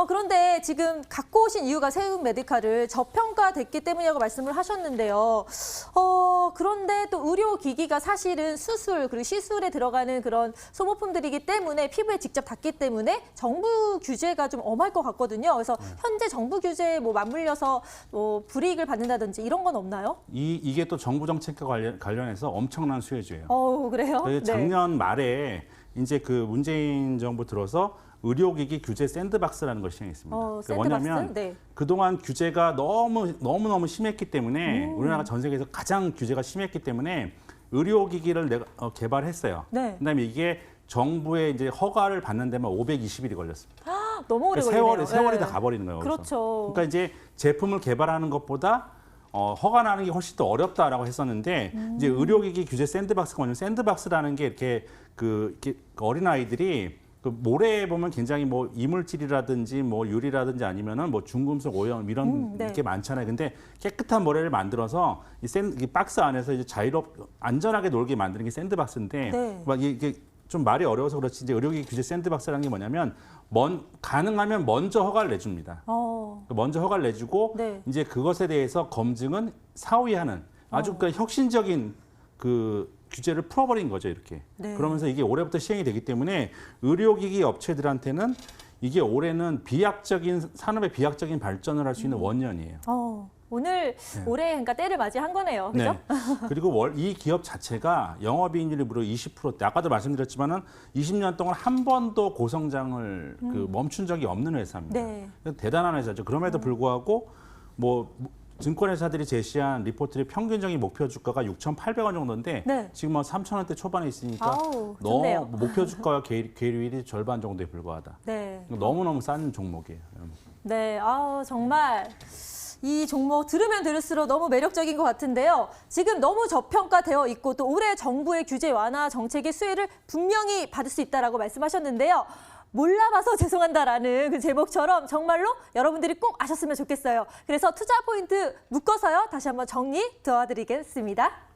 그런데 지금 갖고 오신 이유가 세움 메디칼을 저평가됐기 때문이라고 말씀을 하셨는데요. 그런데 또 의료기기가 사실은 수술 그리고 시술에 들어가는 그런 소모품들이기 때문에 피부에 직접 닿기 때문에 정부 규제가 좀 엄할 것 같거든요. 그래서 현재 정부 규제에 뭐 맞물려서 뭐 불이익을 받는다든지 이런 건 없나요? 이게 또 정부 정책과 관련해서 엄청난 수혜주예요. 그래요? 그 작년 말에 이제 그 문재인 정부 들어서 의료기기 규제 샌드박스라는 걸 시행했습니다. 샌드박스? 뭐냐면 네. 그다음에 규제가 너무너무 심했기 때문에 우리나라가 전 세계에서 가장 규제가 심했기 때문에 의료기기를 내가 개발했어요. 네. 그다음에 이게 정부의 이제 허가를 받는 데만 520일이 걸렸습니다. 너무 오래 걸리네요. 세월이 네. 다 가버리는 거예요. 거기서. 그렇죠. 그러니까 이제 제품을 개발하는 것보다 허가 나는 게 훨씬 더 어렵다라고 했었는데 이제 의료기기 규제 샌드박스가 뭐냐면 샌드박스라는 게 이렇게 이렇게 어린 아이들이 그 모래에 보면 굉장히 뭐 이물질이라든지 뭐 유리라든지 아니면은 뭐 중금속 오염 이런 네. 게 많잖아요. 근데 깨끗한 모래를 만들어서 이 박스 안에서 이제 안전하게 놀게 만드는 게 샌드박스인데 네. 막 이게 좀 말이 어려워서 그렇지 이제 의료기기 규제 샌드박스라는 게 뭐냐면 가능하면 먼저 허가를 내줍니다. 먼저 허가를 내주고 네. 이제 그것에 대해서 검증은 사후에 하는 아주 그 혁신적인 그 규제를 풀어버린 거죠, 이렇게. 네. 그러면서 이게 올해부터 시행이 되기 때문에 의료기기 업체들한테는 이게 올해는 산업의 비약적인 발전을 할 수 있는 원년이에요. 오늘 올해 그러니까 때를 맞이한 거네요. 그죠? 네. 그리고 이 기업 자체가 영업이익률이 무려 20%대. 아까도 말씀드렸지만은 20년 동안 한 번도 고성장을 그 멈춘 적이 없는 회사입니다. 네. 대단한 회사죠. 그럼에도 불구하고 뭐 증권회사들이 제시한 리포트의 평균적인 목표 주가가 6,800원 정도인데 네. 지금 뭐 3,000원대 초반에 있으니까 아우, 너무 좋네요. 목표 주가와 계율이 절반 정도에 불과하다. 네. 너무너무 싼 종목이에요. 네, 정말 이 종목 들으면 들을수록 너무 매력적인 것 같은데요. 지금 너무 저평가되어 있고 또 올해 정부의 규제 완화 정책의 수혜를 분명히 받을 수 있다라고 말씀하셨는데요. 몰라봐서 죄송한다라는 그 제목처럼 정말로 여러분들이 꼭 아셨으면 좋겠어요. 그래서 투자 포인트 묶어서요. 다시 한번 정리 도와드리겠습니다.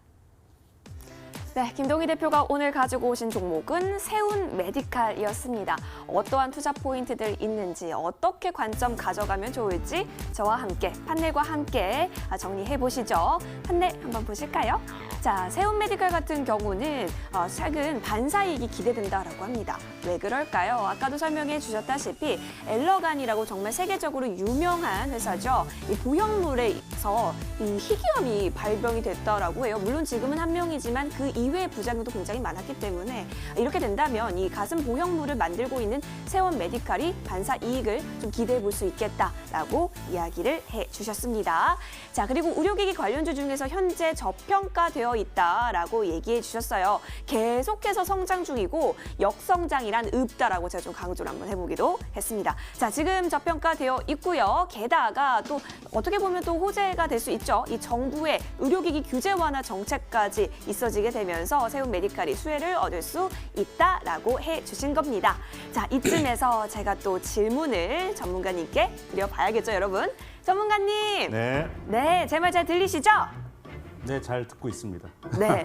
네, 김동희 대표가 오늘 가지고 오신 종목은 세운 메디칼이었습니다. 어떠한 투자 포인트들 있는지, 어떻게 관점 가져가면 좋을지 저와 함께, 판넬과 함께 정리해 보시죠. 판넬 한번 보실까요? 자, 세운 메디칼 같은 경우는 최근 반사이익이 기대된다라고 합니다. 왜 그럴까요? 아까도 설명해 주셨다시피 엘러간이라고 정말 세계적으로 유명한 회사죠. 이 보형물에서 이 희귀염이 발병이 됐다라고 해요. 물론 지금은 한 명이지만 그 이외의 부작용도 굉장히 많았기 때문에 이렇게 된다면 이 가슴 보형물을 만들고 있는 세원 메디칼이 반사 이익을 좀 기대해 볼 수 있겠다라고 이야기를 해 주셨습니다. 자, 그리고 의료기기 관련주 중에서 현재 저평가되어 있다라고 얘기해 주셨어요. 계속해서 성장 중이고 역성장이란 없다라고 제가 좀 강조를 한번 해보기도 했습니다. 자, 지금 저평가되어 있고요. 게다가 또 어떻게 보면 또 호재가 될 수 있죠. 이 정부의 의료기기 규제 완화 정책까지 있어지게 되면서 세운 메디칼이 수혜를 얻을 수 있다라고 해주신 겁니다. 자, 이쯤에서 제가 또 질문을 전문가님께 드려봐야겠죠, 여러분. 전문가님. 네. 네, 제 말 잘 들리시죠? 네, 잘 듣고 있습니다. 네.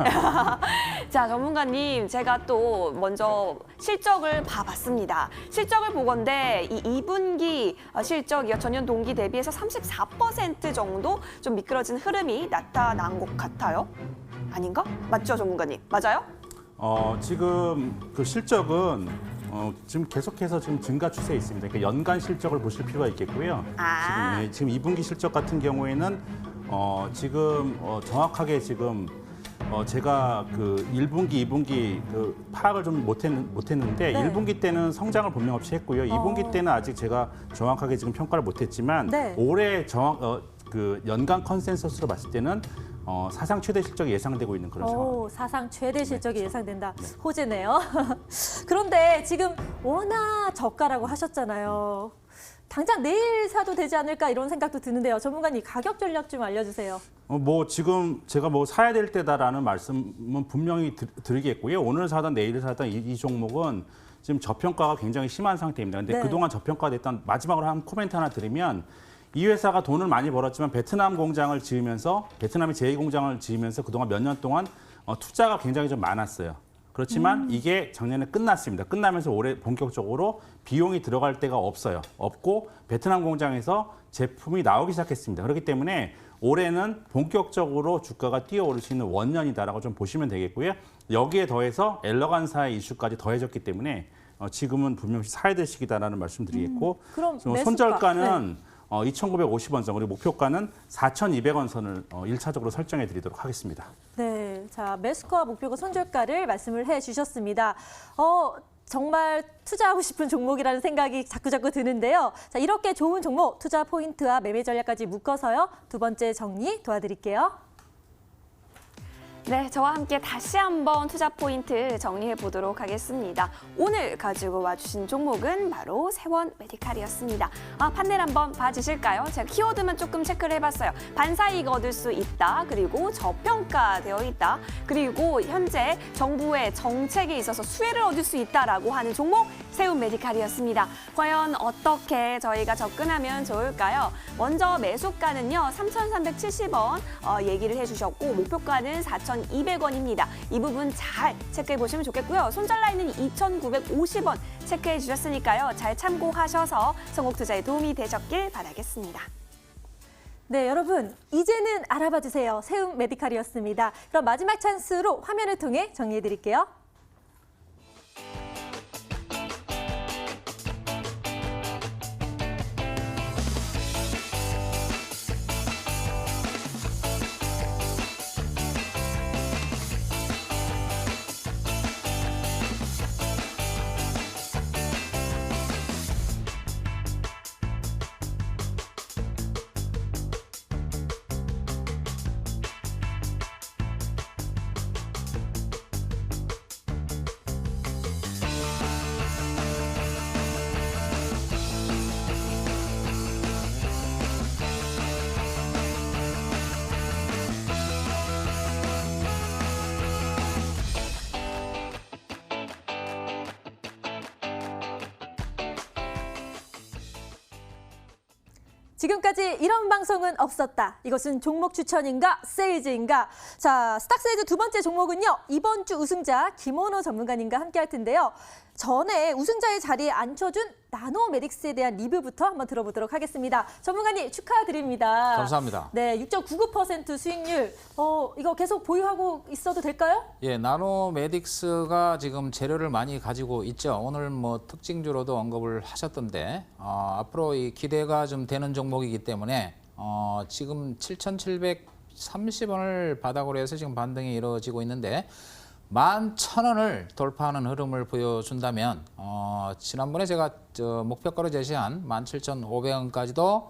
자, 전문가님, 제가 또 먼저 실적을 봐봤습니다. 실적을 보건대 이 2분기 실적이요, 전년 동기 대비해서 34% 정도 좀 미끄러진 흐름이 나타난 것 같아요. 아닌가? 맞죠, 전문가님? 맞아요? 지금 그 실적은 지금 계속해서 지금 증가 추세에 있습니다. 그러니까 연간 실적을 보실 필요가 있겠고요. 지금 2분기 실적 같은 경우에는 지금 정확하게 지금 제가 그 1분기, 2분기 그 파악을 좀 못했는데 네. 1분기 때는 성장을 분명 없이 했고요. 2분기 때는 아직 제가 정확하게 지금 평가를 못했지만 네. 올해 그 연간 컨센서스로 봤을 때는 사상 최대 실적이 예상되고 있는 그런 상황입니다. 사상 최대 실적이 예상된다. 호재네요. 그런데 지금 워낙 저가라고 하셨잖아요. 당장 내일 사도 되지 않을까 이런 생각도 드는데요. 전문가님 가격 전략 좀 알려주세요. 지금 제가 사야 될 때다라는 말씀은 분명히 드리겠고요. 오늘 사든 내일 사든 이 종목은 지금 저평가가 굉장히 심한 상태입니다. 근데 네. 그동안 저평가됐던 마지막으로 한 코멘트 하나 드리면 이 회사가 돈을 많이 벌었지만 베트남이 제2공장을 지으면서 그동안 몇 년 동안 투자가 굉장히 좀 많았어요. 그렇지만 이게 작년에 끝났습니다. 끝나면서 올해 본격적으로 비용이 들어갈 데가 없고 베트남 공장에서 제품이 나오기 시작했습니다. 그렇기 때문에 올해는 본격적으로 주가가 뛰어오를 수 있는 원년이다라고 좀 보시면 되겠고요. 여기에 더해서 엘러간사의 이슈까지 더해졌기 때문에 지금은 분명히 사야 될 시기다라는 말씀드리겠고 그럼 매수가, 손절가는 2,950원 선, 그리고 목표가는 4,200원 선을 1차적으로 설정해 드리도록 하겠습니다. 네, 자 매수가 목표가 손절가를 말씀을 해주셨습니다. 정말 투자하고 싶은 종목이라는 생각이 자꾸자꾸 드는데요. 자, 이렇게 좋은 종목 투자 포인트와 매매 전략까지 묶어서요. 두 번째 정리 도와드릴게요. 네, 저와 함께 다시 한번 투자 포인트 정리해 보도록 하겠습니다. 오늘 가지고 와주신 종목은 바로 세원 메디칼이었습니다. 판넬 한번 봐주실까요? 제가 키워드만 조금 체크를 해봤어요. 반사이익 얻을 수 있다, 그리고 저평가되어 있다, 그리고 현재 정부의 정책에 있어서 수혜를 얻을 수 있다라고 하는 종목 세운 메디칼이었습니다. 과연 어떻게 저희가 접근하면 좋을까요? 먼저 매수가는요, 3,370원 얘기를 해주셨고 목표가는 4,200원입니다. 이 부분 잘 체크해 보시면 좋겠고요. 손절 라인은 2,950원 체크해 주셨으니까요. 잘 참고하셔서 성공 투자에 도움이 되셨길 바라겠습니다. 네, 여러분 이제는 알아봐 주세요. 세운 메디칼이었습니다. 그럼 마지막 찬스로 화면을 통해 정리해 드릴게요. 지금까지 이런 방송은 없었다. 이것은 종목 추천인가 세일즈인가? 자, 스탁세일즈 두 번째 종목은요. 이번 주 우승자 김원호 전문가님과 함께 할 텐데요. 전에 우승자의 자리에 앉혀준 나노메딕스에 대한 리뷰부터 한번 들어보도록 하겠습니다. 전문가님 축하드립니다. 감사합니다. 네, 6.99% 수익률. 이거 계속 보유하고 있어도 될까요? 예, 나노메딕스가 지금 재료를 많이 가지고 있죠. 오늘 뭐 특징주로도 언급을 하셨던데 앞으로 이 기대가 좀 되는 종목이기 때문에 지금 7,730원을 바닥으로 해서 지금 반등이 이루어지고 있는데 11,000원을 돌파하는 흐름을 보여준다면 지난번에 제가 목표가로 제시한 17,500원까지도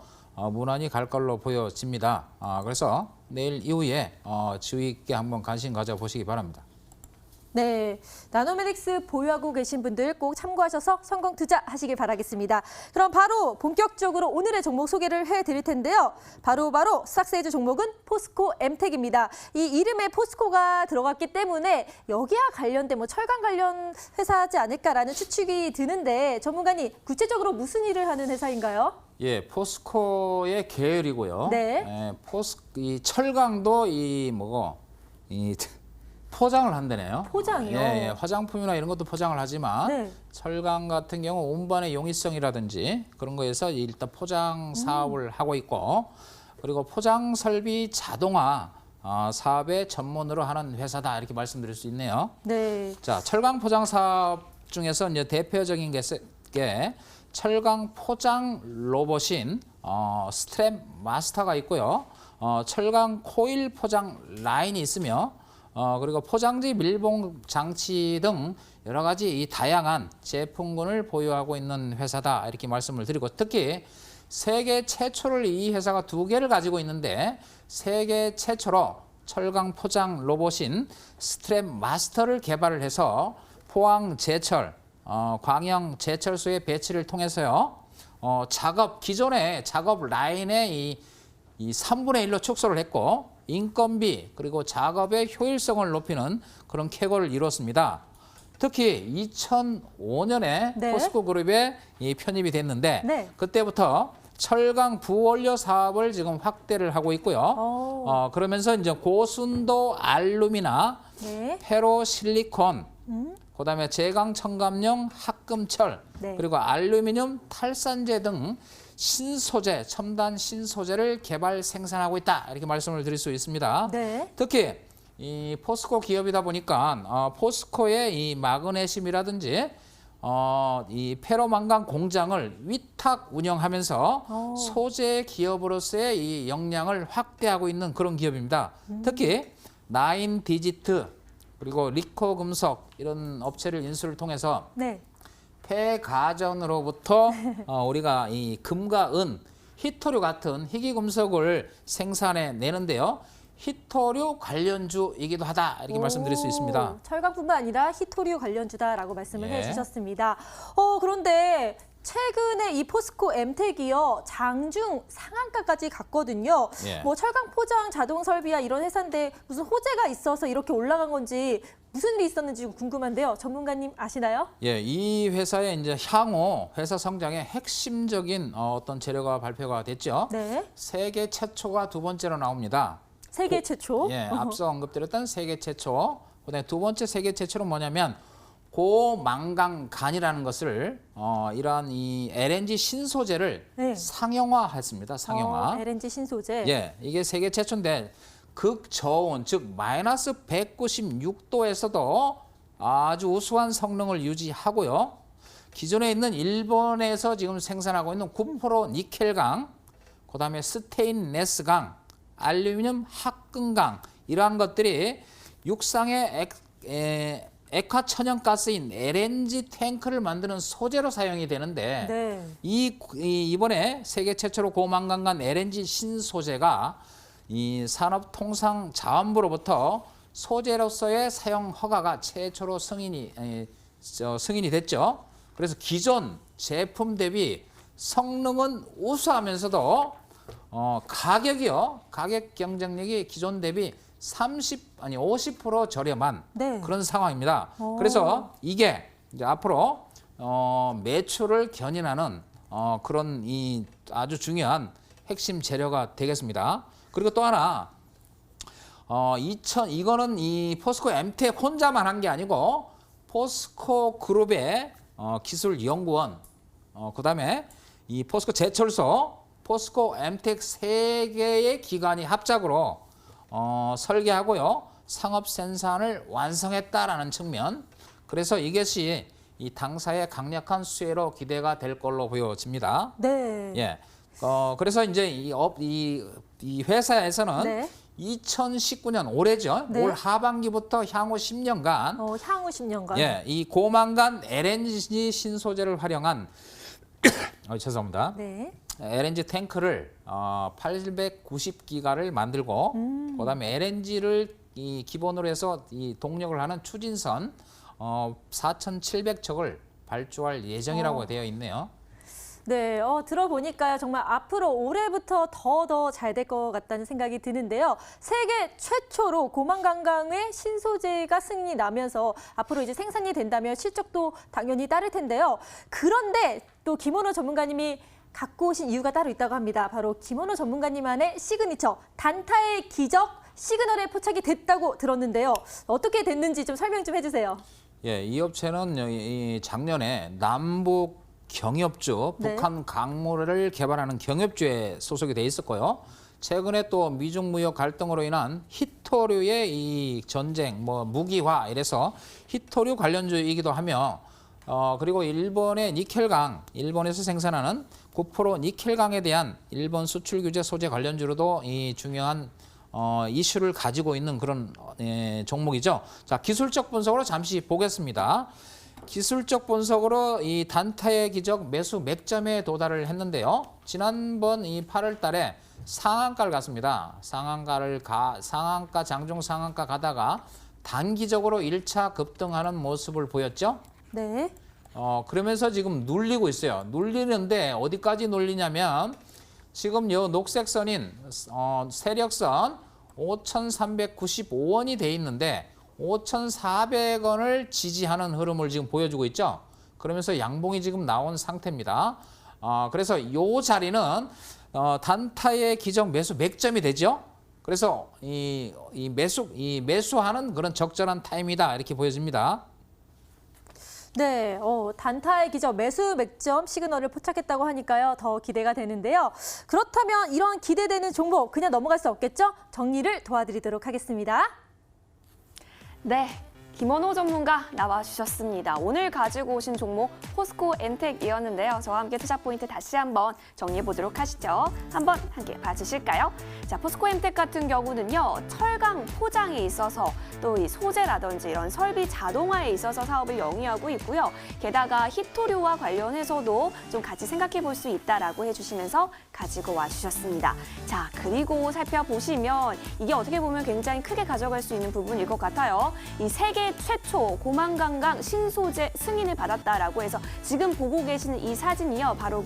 무난히 갈 걸로 보여집니다. 그래서 내일 이후에 주의 있게 한번 관심 가져보시기 바랍니다. 네, 나노메딕스 보유하고 계신 분들 꼭 참고하셔서 성공 투자하시길 바라겠습니다. 그럼 바로 본격적으로 오늘의 종목 소개를 해드릴 텐데요. 바로 스탁세일즈 종목은 포스코 엠텍입니다. 이 이름에 포스코가 들어갔기 때문에 여기와 관련된 철강 관련 회사지 않을까라는 추측이 드는데 전문가님 구체적으로 무슨 일을 하는 회사인가요? 예, 포스코의 계열이고요. 네. 이 철강도 포장을 한다네요. 포장이요? 예, 화장품이나 이런 것도 포장을 하지만 네. 철강 같은 경우 운반의 용이성이라든지 그런 거에서 일단 포장 사업을 하고 있고 그리고 포장 설비 자동화 사업의 전문으로 하는 회사다 이렇게 말씀드릴 수 있네요. 네. 자, 철강 포장 사업 중에서 이제 대표적인 게 철강 포장 로봇인 스트랩 마스터가 있고요. 철강 코일 포장 라인이 있으며 그리고 포장지 밀봉 장치 등 여러 가지 이 다양한 제품군을 보유하고 있는 회사다 이렇게 말씀을 드리고 특히 세계 최초를 이 회사가 2개를 가지고 있는데 세계 최초로 철강 포장 로봇인 스트랩 마스터를 개발을 해서 포항 제철 광양 제철소의 배치를 통해서요 기존의 작업 라인의 이 3분의 1로 축소를 했고 인건비 그리고 작업의 효율성을 높이는 그런 쾌거를 이뤘습니다. 특히 2005년에 네. 포스코 그룹에 편입이 됐는데 네. 그때부터 철강 부원료 사업을 지금 확대를 하고 있고요. 그러면서 이제 고순도 알루미나 네. 페로실리콘 그다음에 제강 첨가용 합금철 네. 그리고 알루미늄 탈산제 등 신소재, 첨단 신소재를 개발 생산하고 있다 이렇게 말씀을 드릴 수 있습니다. 네. 특히 이 포스코 기업이다 보니까 포스코의 이 마그네슘이라든지 이 페로망간 공장을 위탁 운영하면서 소재 기업으로서의 이 역량을 확대하고 있는 그런 기업입니다. 특히 나인 디지트 그리고 리코 금속 이런 업체를 인수를 통해서 네. 폐가전으로부터 우리가 이 금과 은, 희토류 같은 희귀금속을 생산해 내는데요. 희토류 관련주이기도 하다 이렇게 말씀드릴 수 있습니다. 철강뿐만 아니라 희토류 관련주다라고 말씀을 예. 해주셨습니다. 그런데 최근에 이 포스코 엠텍이요 장중 상한가까지 갔거든요. 예. 철강 포장 자동 설비야 이런 회사인데 무슨 호재가 있어서 이렇게 올라간 건지 무슨 일이 있었는지 궁금한데요. 전문가님 아시나요? 예, 이 회사의 이제 향후 회사 성장의 핵심적인 어떤 재료가 발표가 됐죠. 네. 세계 최초가 두 번째로 나옵니다. 세계 최초. 예, 앞서 언급드렸던 세계 최초. 그다음에 두 번째 세계 최초는 뭐냐면 고망강간이라는 것을 이러한 이 LNG 신소재를 네. 상용화했습니다. 상용화. LNG 신소재. 예, 이게 세계 최초인데 극저온 즉 마이너스 196도에서도 아주 우수한 성능을 유지하고요. 기존에 있는 일본에서 지금 생산하고 있는 9% 니켈강, 그다음에 스테인레스강, 알루미늄 합금강 이러한 것들이 육상의 액화천연가스인 LNG 탱크를 만드는 소재로 사용이 되는데 네. 이번에 세계 최초로 고망강간 LNG 신소재가 이 산업통상자원부로부터 소재로서의 사용 허가가 최초로 승인이 됐죠. 그래서 기존 제품 대비 성능은 우수하면서도 가격 경쟁력이 기존 대비 50% 저렴한 네. 그런 상황입니다. 그래서 이게 이제 앞으로 매출을 견인하는 그런 이 아주 중요한 핵심 재료가 되겠습니다. 그리고 또 하나 이거는 이 포스코 엠텍 혼자만 한 게 아니고 포스코 그룹의 기술연구원, 그다음에 이 포스코 제철소, 포스코 엠텍 세 개의 기관이 합작으로 설계하고요, 상업 생산을 완성했다라는 측면. 그래서 이것이 이 당사의 강력한 수혜로 기대가 될 걸로 보여집니다. 네. 예. 그래서 이제 이 회사에서는 네. 2019년 올해죠. 네. 올 하반기부터 향후 10년간 향후 10년간. 예, 이 고만간 LNG 신소재를 활용한 죄송합니다. 네. LNG 탱크를 890기가를 만들고 그다음에 LNG를 이 기본으로 해서 이 동력을 하는 추진선 4,700척을 발주할 예정이라고 되어 있네요. 네, 들어보니까요. 정말 앞으로 올해부터 더 잘 될 것 같다는 생각이 드는데요. 세계 최초로 고만강강의 신소재가 승인이 나면서 앞으로 이제 생산이 된다면 실적도 당연히 따를 텐데요. 그런데 또 김원호 전문가님이 갖고 오신 이유가 따로 있다고 합니다. 바로 김원호 전문가님만의 시그니처, 단타의 기적 시그널에 포착이 됐다고 들었는데요. 어떻게 됐는지 좀 설명 좀 해주세요. 예, 이 업체는 이 작년에 남북 경협주, 네. 북한 강물을 개발하는 경협주에 소속이 돼 있었고요. 최근에 또 미중 무역 갈등으로 인한 히토류의 이 전쟁, 무기화 이래서 히토류 관련주이기도 하며, 그리고 일본의 니켈강, 일본에서 생산하는 9% 니켈강에 대한 일본 수출 규제 소재 관련주로도 이 중요한 이슈를 가지고 있는 그런 종목이죠. 자, 기술적 분석으로 잠시 보겠습니다. 기술적 분석으로 이 단타의 기적 매수 맥점에 도달을 했는데요. 지난번 이 8월 달에 상한가를 갔습니다. 상한가 장중 상한가 가다가 단기적으로 1차 급등하는 모습을 보였죠. 네. 그러면서 지금 눌리고 있어요. 눌리는데 어디까지 눌리냐면 지금 요 녹색 선인 세력선 5,395원이 돼 있는데 5,400원을 지지하는 흐름을 지금 보여주고 있죠. 그러면서 양봉이 지금 나온 상태입니다. 그래서 이 자리는 단타의 기적 매수 맥점이 되죠. 그래서 이 매수하는 그런 적절한 타임이다 이렇게 보여집니다. 네, 단타의 기적 매수 맥점 시그널을 포착했다고 하니까요. 더 기대가 되는데요. 그렇다면 이런 기대되는 종목 그냥 넘어갈 수 없겠죠? 정리를 도와드리도록 하겠습니다. 네, 김원호 전문가 나와주셨습니다. 오늘 가지고 오신 종목 포스코 엠텍이었는데요. 저와 함께 투자 포인트 다시 한번 정리해 보도록 하시죠. 한번 함께 봐주실까요? 자, 포스코 엠텍 같은 경우는요, 철강 포장에 있어서 또 이 소재라든지 이런 설비 자동화에 있어서 사업을 영위하고 있고요. 게다가 히토류와 관련해서도 좀 같이 생각해 볼 수 있다라고 해주시면서 가지고 와주셨습니다. 자, 그리고 살펴보시면 이게 어떻게 보면 굉장히 크게 가져갈 수 있는 부분일 것 같아요. 이 세계 최초 고만강강 신소재 승인을 받았다라고 해서 지금 보고 계시는 이 사진이요, 바로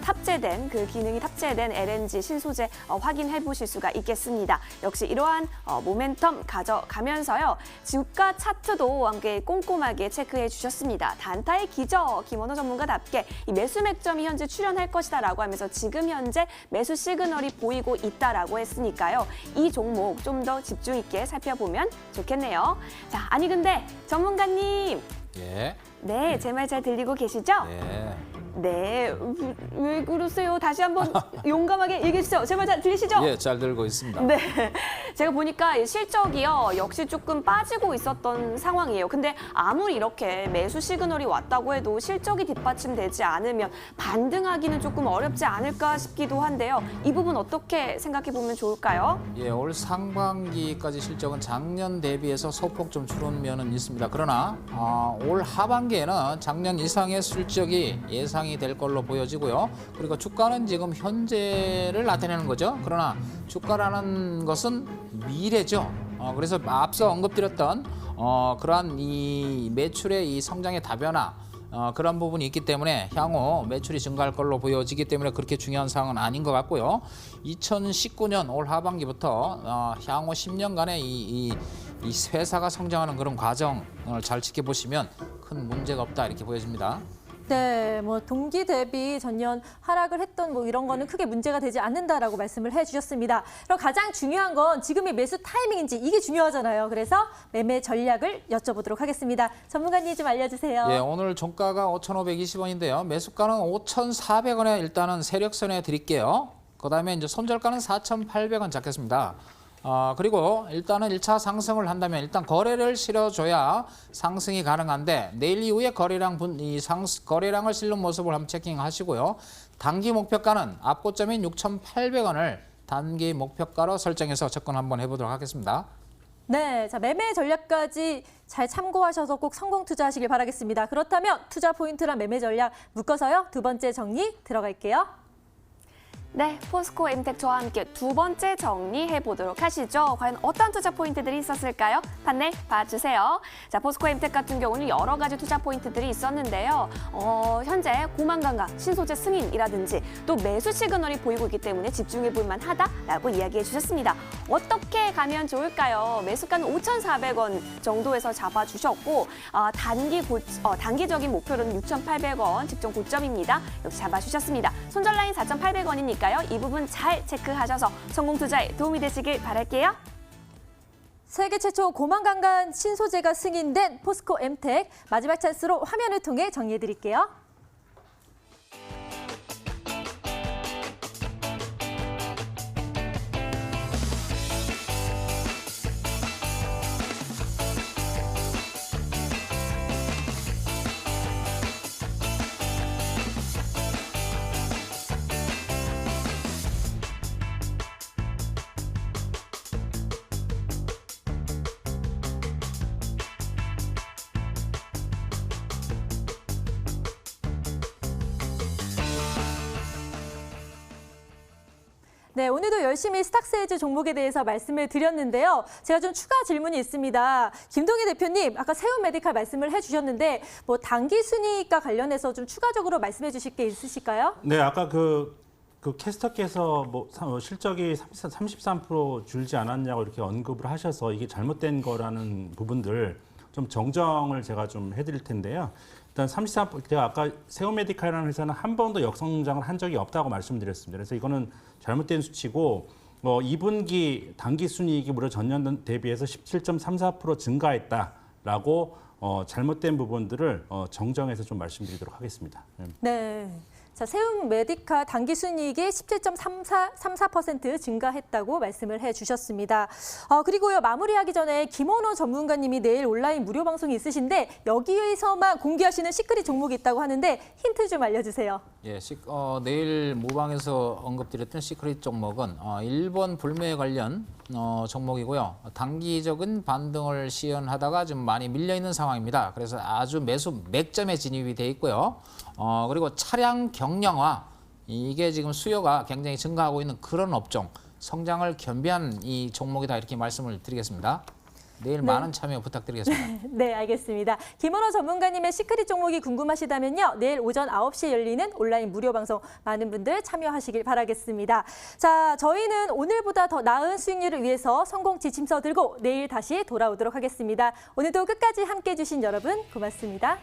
탑재된 기능이 탑재된 LNG 신소재 확인해 보실 수가 있겠습니다. 역시 이러한 모멘텀 가져가면서요, 주가 차트도 함께 꼼꼼하게 체크해 주셨습니다. 단타의 기적 김원호 전문가답게 이 매수 맥점이 현재 출현할 것이다라고 하면서 지금 현재 매수 시그널이 보이고 있다라고 했으니까요, 이 종목 좀 더 집중 있게 살펴보면 좋겠네요. 자, 아니 근데 전문가님, 예. 네, 제 말 잘 들리고 계시죠? 예. 네, 왜 그러세요? 다시 한번 용감하게 얘기해 주세요. 제 말 잘 들리시죠? 예, 잘 들고 있습니다. 네, 제가 보니까 이 실적이요, 역시 조금 빠지고 있었던 상황이에요. 근데 아무리 이렇게 매수 시그널이 왔다고 해도 실적이 뒷받침되지 않으면 반등하기는 조금 어렵지 않을까 싶기도 한데요. 이 부분 어떻게 생각해 보면 좋을까요? 예, 올 상반기까지 실적은 작년 대비해서 소폭 좀 줄은 면은 있습니다. 그러나 올 하반기에는 작년 이상의 실적이 예상이 될 걸로 보여지고요. 그리고 주가는 지금 현재를 나타내는 거죠. 그러나 주가라는 것은 미래죠. 그래서 앞서 언급드렸던 그러한 이 매출의 이 성장의 다변화, 그런 부분이 있기 때문에 향후 매출이 증가할 걸로 보여지기 때문에 그렇게 중요한 사항은 아닌 것 같고요. 2019년 올 하반기부터 향후 10년간의 이 회사가 성장하는 그런 과정을 잘 지켜보시면 큰 문제가 없다 이렇게 보여집니다. 네, 뭐 동기 대비 전년 하락을 했던 뭐 이런 거는 크게 문제가 되지 않는다라고 말씀을 해주셨습니다. 그럼 가장 중요한 건 지금이 매수 타이밍인지 이게 중요하잖아요. 그래서 매매 전략을 여쭤보도록 하겠습니다. 전문가님 좀 알려주세요. 예, 오늘 종가가 5,520원인데요. 매수가는 5,400원에 일단은 세력선에 드릴게요. 그다음에 이제 손절가는 4,800원 잡겠습니다. 그리고 일단은 1차 상승을 한다면 일단 거래를 실어줘야 상승이 가능한데 내일 이후에 거래량을 실는 모습을 한번 체킹하시고요. 단기 목표가는 앞고점인 6,800원을 단기 목표가로 설정해서 접근 한번 해보도록 하겠습니다. 네, 자 매매 전략까지 잘 참고하셔서 꼭 성공 투자하시길 바라겠습니다. 그렇다면 투자 포인트랑 매매 전략 묶어서요. 두 번째 정리 들어갈게요. 네, 포스코 엠텍조와 함께 두 번째 정리해 보도록 하시죠. 과연 어떤 투자 포인트들이 있었을까요? 판넬 봐주세요. 자, 포스코 엠텍 같은 경우는 여러 가지 투자 포인트들이 있었는데요. 현재 고만강강, 신소재 승인이라든지 또 매수 시그널이 보이고 있기 때문에 집중해 볼 만하다라고 이야기해 주셨습니다. 어떻게 가면 좋을까요? 매수가는 5,400원 정도에서 잡아주셨고 단기적인 목표로는 6,800원 직전 고점입니다. 역시 잡아주셨습니다. 손절 라인 4,800원이니까 이 부분 잘 체크하셔서 성공 투자에 도움이 되시길 바랄게요. 세계 최초 고만강간 신소재가 승인된 포스코 엠텍 마지막 찬스로 화면을 통해 정리해 드릴게요. 네, 오늘도 열심히 스탁스헤즈 종목에 대해서 말씀을 드렸는데요. 제가 좀 추가 질문이 있습니다. 김동희 대표님, 아까 세운메디칼 말씀을 해주셨는데 뭐 단기 순이익과 관련해서 좀 추가적으로 말씀해 주실 게 있으실까요? 네, 아까 그 캐스터께서 뭐 실적이 33% 줄지 않았냐고 이렇게 언급을 하셔서 이게 잘못된 거라는 부분들 좀 정정을 제가 좀 해드릴 텐데요. 일단 33%, 제가 아까 세오메디칼이라는 회사는 한 번도 역성장을 한 적이 없다고 말씀드렸습니다. 그래서 이거는 잘못된 수치고 2분기 단기 순이익이 무려 전년 대비해서 17.34% 증가했다라고 잘못된 부분들을 정정해서 좀 말씀드리도록 하겠습니다. 네. 자, 세운메디칼 단기 순이익이 17.34% 증가했다고 말씀을 해주셨습니다. 그리고요, 마무리하기 전에 김원호 전문가님이 내일 온라인 무료 방송이 있으신데 여기에서만 공개하시는 시크릿 종목이 있다고 하는데 힌트 좀 알려주세요. 예, 내일 무방에서 언급드렸던 시크릿 종목은 일본 불매 관련 종목이고요. 단기적인 반등을 시연하다가 좀 많이 밀려 있는 상황입니다. 그래서 아주 매수 맥점에 진입이 돼 있고요. 그리고 차량 경량화, 이게 지금 수요가 굉장히 증가하고 있는 그런 업종, 성장을 겸비한 이 종목이다 이렇게 말씀을 드리겠습니다. 내일 많은 참여 부탁드리겠습니다. 네, 알겠습니다. 김원호 전문가님의 시크릿 종목이 궁금하시다면요. 내일 오전 9시에 열리는 온라인 무료 방송 많은 분들 참여하시길 바라겠습니다. 자, 저희는 오늘보다 더 나은 수익률을 위해서 성공 지침서 들고 내일 다시 돌아오도록 하겠습니다. 오늘도 끝까지 함께해 주신 여러분 고맙습니다.